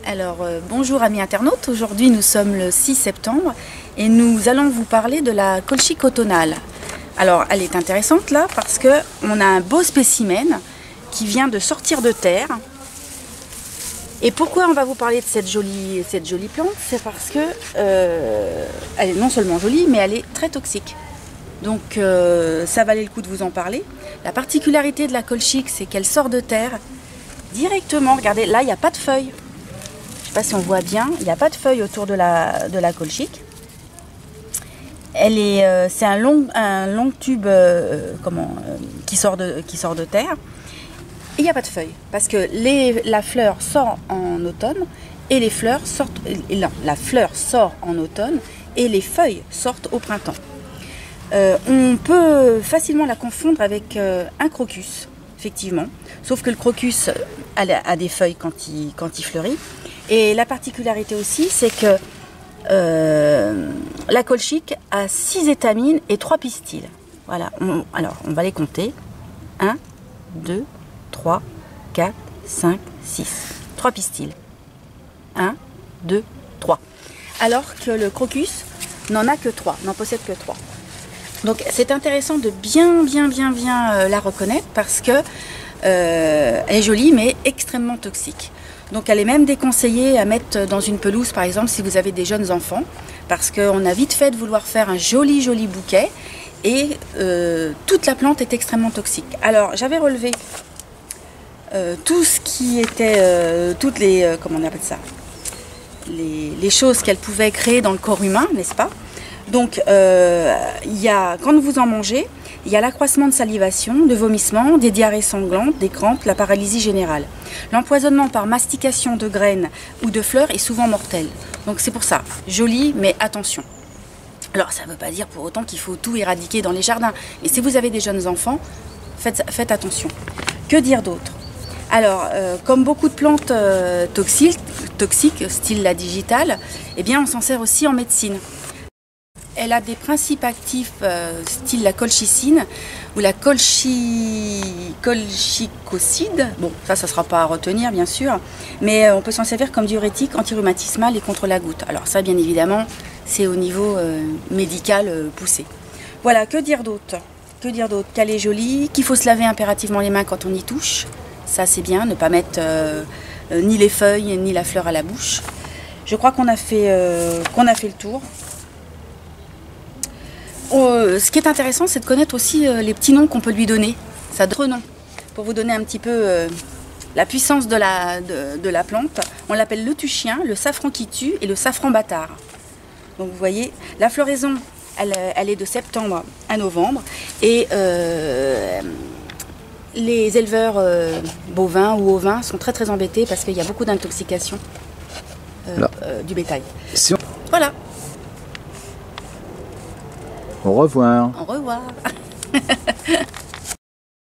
Alors bonjour amis internautes, aujourd'hui nous sommes le 6 septembre et nous allons vous parler de la colchique automnale. Alors elle est intéressante là parce qu'on a un beau spécimen qui vient de sortir de terre. Et pourquoi on va vous parler de cette jolie plante? C'est parce que elle est non seulement jolie mais elle est très toxique. Donc ça valait le coup de vous en parler. La particularité de la colchique, c'est qu'elle sort de terre directement. Regardez, là il n'y a pas de feuilles. Je ne sais pas si on voit bien, il n'y a pas de feuilles autour de la colchique. C'est un long tube qui sort de terre. Et il n'y a pas de feuilles parce que la fleur sort en automne et les fleurs sortent. La fleur sort en automne et les feuilles sortent au printemps. On peut facilement la confondre avec un crocus, effectivement. Sauf que le crocus a des feuilles quand il fleurit. Et la particularité aussi, c'est que la colchique a 6 étamines et 3 pistils. Voilà. Alors, on va les compter. 1, 2, 3, 4, 5, 6. 3 pistils. 1, 2, 3. Alors que le crocus n'en a que 3, n'en possède que 3. Donc c'est intéressant de bien la reconnaître parce que elle est jolie mais extrêmement toxique. Donc elle est même déconseillée à mettre dans une pelouse par exemple si vous avez des jeunes enfants parce qu'on a vite fait de vouloir faire un joli bouquet et toute la plante est extrêmement toxique. Alors j'avais relevé tout ce qui était, toutes les, comment on appelle ça, les choses qu'elle pouvait créer dans le corps humain, n'est-ce pas? Donc quand vous en mangez, il y a l'accroissement de salivation, de vomissement, des diarrhées sanglantes, des crampes, la paralysie générale. L'empoisonnement par mastication de graines ou de fleurs est souvent mortel. Donc c'est pour ça, joli, mais attention. Alors ça ne veut pas dire pour autant qu'il faut tout éradiquer dans les jardins. Mais si vous avez des jeunes enfants, faites attention. Que dire d'autre? Alors, comme beaucoup de plantes toxiques, style la digitale, eh bien on s'en sert aussi en médecine. Elle a des principes actifs style la colchicine ou la colchicocide. Bon, ça ne sera pas à retenir bien sûr, mais on peut s'en servir comme diurétique, antirhumatismal et contre la goutte. Alors ça, bien évidemment, c'est au niveau médical poussé. Voilà, que dire d'autre? Qu'elle est jolie, qu'il faut se laver impérativement les mains quand on y touche. Ça c'est bien, ne pas mettre ni les feuilles ni la fleur à la bouche. Je crois qu'on a fait le tour. Ce qui est intéressant, c'est de connaître aussi les petits noms qu'on peut lui donner. Ça d'autres noms. Pour vous donner un petit peu la puissance de la plante, on l'appelle le tuchien, le safran qui tue et le safran bâtard. Donc vous voyez, la floraison, elle est de septembre à novembre. Et les éleveurs bovins ou ovins sont très embêtés parce qu'il y a beaucoup d'intoxication du bétail. Voilà. Au revoir. Au revoir.